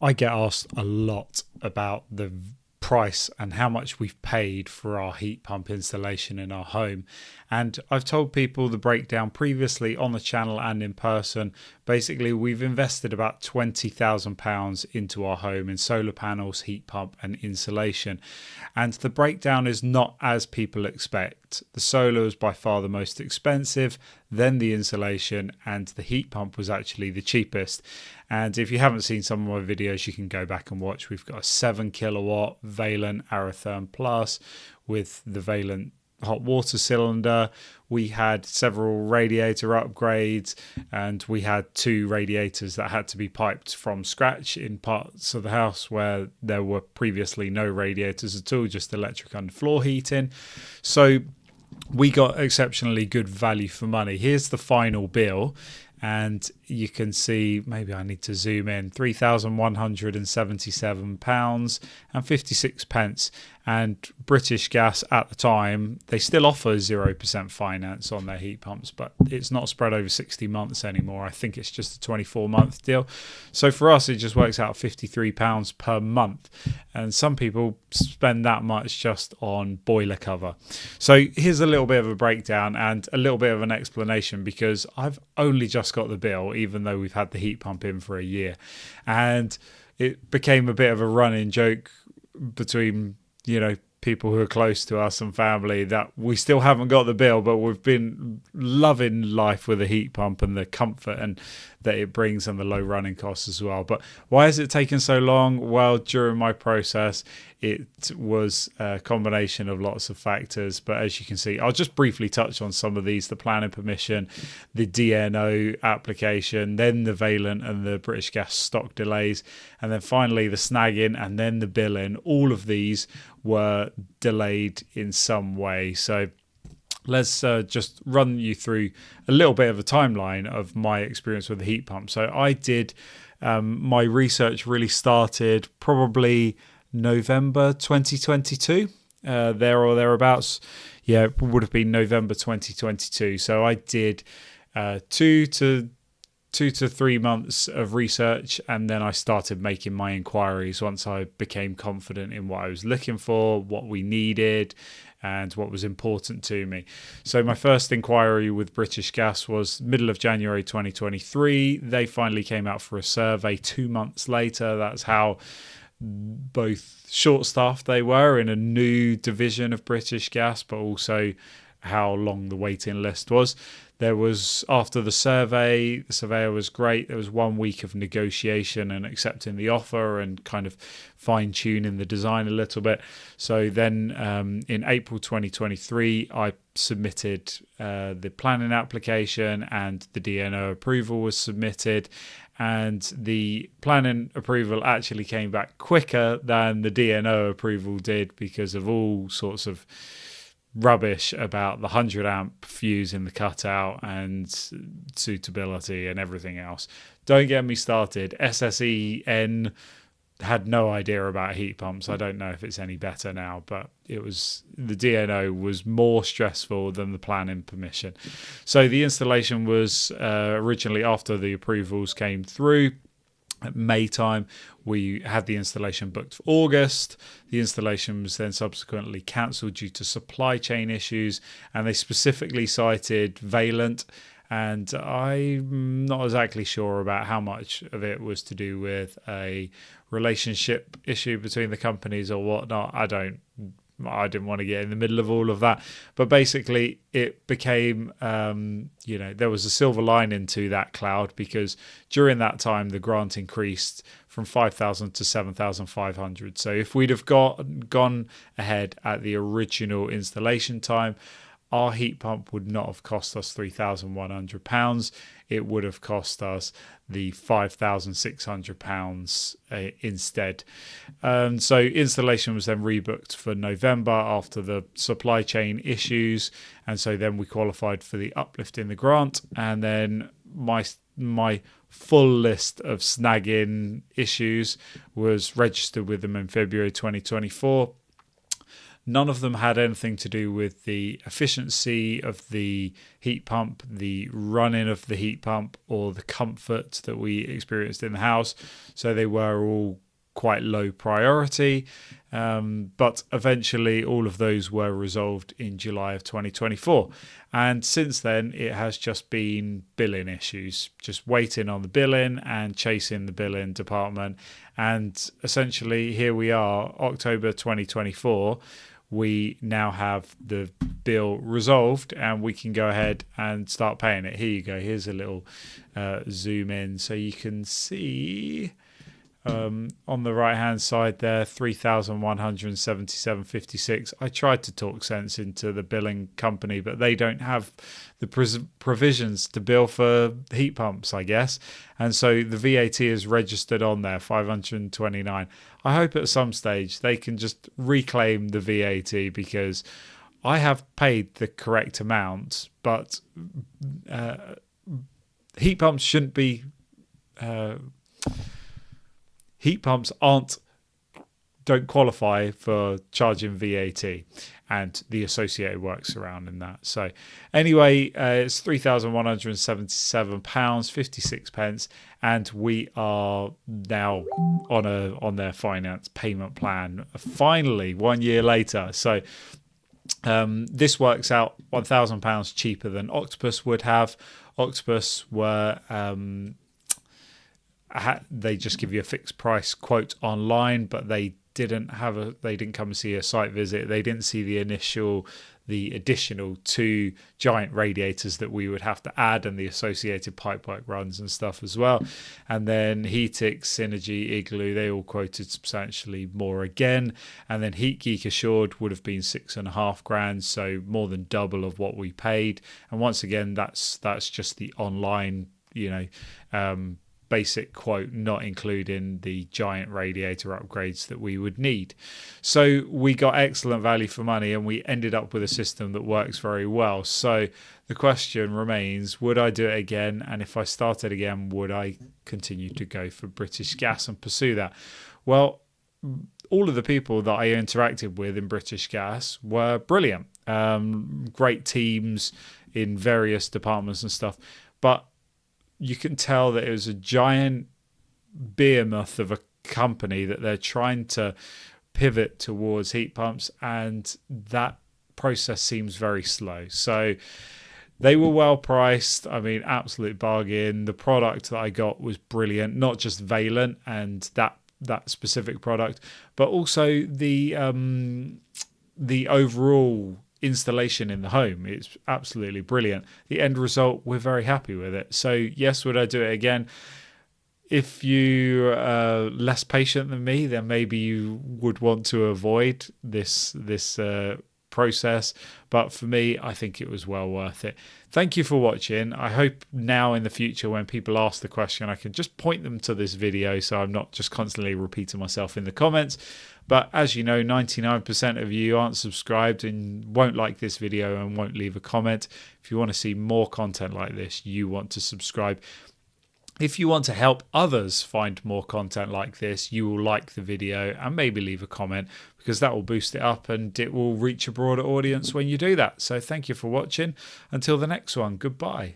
I get asked a lot about the price and how much we've paid for our heat pump installation in our home. And I've told people the breakdown previously on the channel and in person. Basically, we've invested about £20,000 into our home in solar panels, heat pump and insulation. And the breakdown is not as people expect. The solar was by far the most expensive, then the insulation, and the heat pump was actually the cheapest. And if you haven't seen some of my videos, you can go back and watch. We've got a 7 kilowatt Vaillant Arotherm Plus with the Vaillant hot water cylinder. We had several radiator upgrades, and we had 2 radiators that had to be piped from scratch in parts of the house where there were previously no radiators at all, just electric underfloor heating. So we got exceptionally good value for money. Here's the final bill, and you can see, maybe I need to zoom in, £3,177.56. And British Gas at the time, they still offer 0% finance on their heat pumps, but it's not spread over 60 months anymore. I think it's just a 24-month deal. So for us, it just works out £53 per month. And some people spend that much just on boiler cover. So here's a little bit of a breakdown and a little bit of an explanation, because I've only just got the bill, even though we've had the heat pump in for a year. And it became a bit of a running joke between people who are close to us and family that we still haven't got the bill, but we've been loving life with a heat pump and the comfort and that it brings, and the low running costs as well. But why has it taken so long? Well, during my process, it was a combination of lots of factors, but as you can see, I'll just briefly touch on some of these: the planning permission, the DNO application, then the Vaillant and the British Gas stock delays, and then finally the snagging and then the billing. All of these were delayed in some way. So let's just run you through a little bit of a timeline of my experience with the heat pump. So I did, my research really started probably November 2022, there or thereabouts. Yeah, it would have been November 2022. So I did 2 to 3 months of research, and then I started making my inquiries once I became confident in what I was looking for, what we needed, and what was important to me. So my first inquiry with British Gas was middle of January 2023. They finally came out for a survey 2 months later. That's how both short-staffed they were in a new division of British Gas, but also how long the waiting list was. There was, after the surveyor was great. There was 1 week of negotiation and accepting the offer and kind of fine-tuning the design a little bit. So then in April 2023, I submitted the planning application, and the DNO approval was submitted. And the planning approval actually came back quicker than the DNO approval did, because of all sorts of rubbish about the 100 amp fuse in the cutout and suitability and everything else. Don't get me started. SSEN had no idea about heat pumps. I don't know if it's any better now, but it was, the DNO was more stressful than the planning permission. So the installation was originally, after the approvals came through at May time, we had the installation booked for August. The installation was then subsequently cancelled due to supply chain issues, and they specifically cited Vaillant. And I'm not exactly sure about how much of it was to do with a relationship issue between the companies or whatnot. I didn't want to get in the middle of all of that. But basically, it became, there was a silver lining to that cloud, because during that time, the grant increased from 5,000 to 7,500. So if we'd have gone ahead at the original installation time, our heat pump would not have cost us £3,100. It would have cost us the £5,600 instead. So installation was then rebooked for November after the supply chain issues. And so then we qualified for the uplift in the grant. And then my full list of snagging issues was registered with them in February 2024. None of them had anything to do with the efficiency of the heat pump, the running of the heat pump, or the comfort that we experienced in the house. So they were all quite low priority, but eventually all of those were resolved in July of 2024, and since then it has just been billing issues, just waiting on the billing and chasing the billing department. And essentially here we are, October 2024, we now have the bill resolved and we can go ahead and start paying it. Here you go, here's a little zoom in so you can see on the right hand side there, 3,177.56. I tried to talk sense into the billing company, but they don't have the provisions to bill for heat pumps, I guess, and so the VAT is registered on there, 529. I hope at some stage they can just reclaim the VAT, because I have paid the correct amount, but heat pumps shouldn't be heat pumps don't qualify for charging VAT and the associated work surrounding that. So anyway, it's £3,177.56, and we are now on their finance payment plan finally 1 year later. So this works out £1,000 cheaper than Octopus would have. Octopus were they just give you a fixed price quote online, but they didn't come and see a site visit. They didn't see the additional 2 giant radiators that we would have to add, and the associated pipework runs and stuff as well. And then Heatix, Synergy, Igloo, they all quoted substantially more again. And then HeatGeek Assured would have been $6,500, so more than double of what we paid. And once again, that's just the online, basic quote, not including the giant radiator upgrades that we would need. So we got excellent value for money, and we ended up with a system that works very well. So the question remains, would I do it again? And if I started again, would I continue to go for British Gas and pursue that? Well, all of the people that I interacted with in British Gas were brilliant. Great teams in various departments and stuff. But you can tell that it was a giant behemoth of a company that they're trying to pivot towards heat pumps, and that process seems very slow. So they were well priced. I mean, absolute bargain. The product that I got was brilliant, not just Vaillant and that specific product, but also the overall installation in the home. It's absolutely brilliant. The end result, we're very happy with it. So yes, would I do it again? If you are less patient than me, then maybe you would want to avoid this process, but for me, I think it was well worth it. Thank you for watching. I hope now in the future when people ask the question, I can just point them to this video so I'm not just constantly repeating myself in the comments. But as you know, 99% of you aren't subscribed and won't like this video and won't leave a comment. If you want to see more content like this, you want to subscribe. If you want to help others find more content like this, you will like the video and maybe leave a comment, because that will boost it up and it will reach a broader audience when you do that. So thank you for watching. Until the next one, goodbye.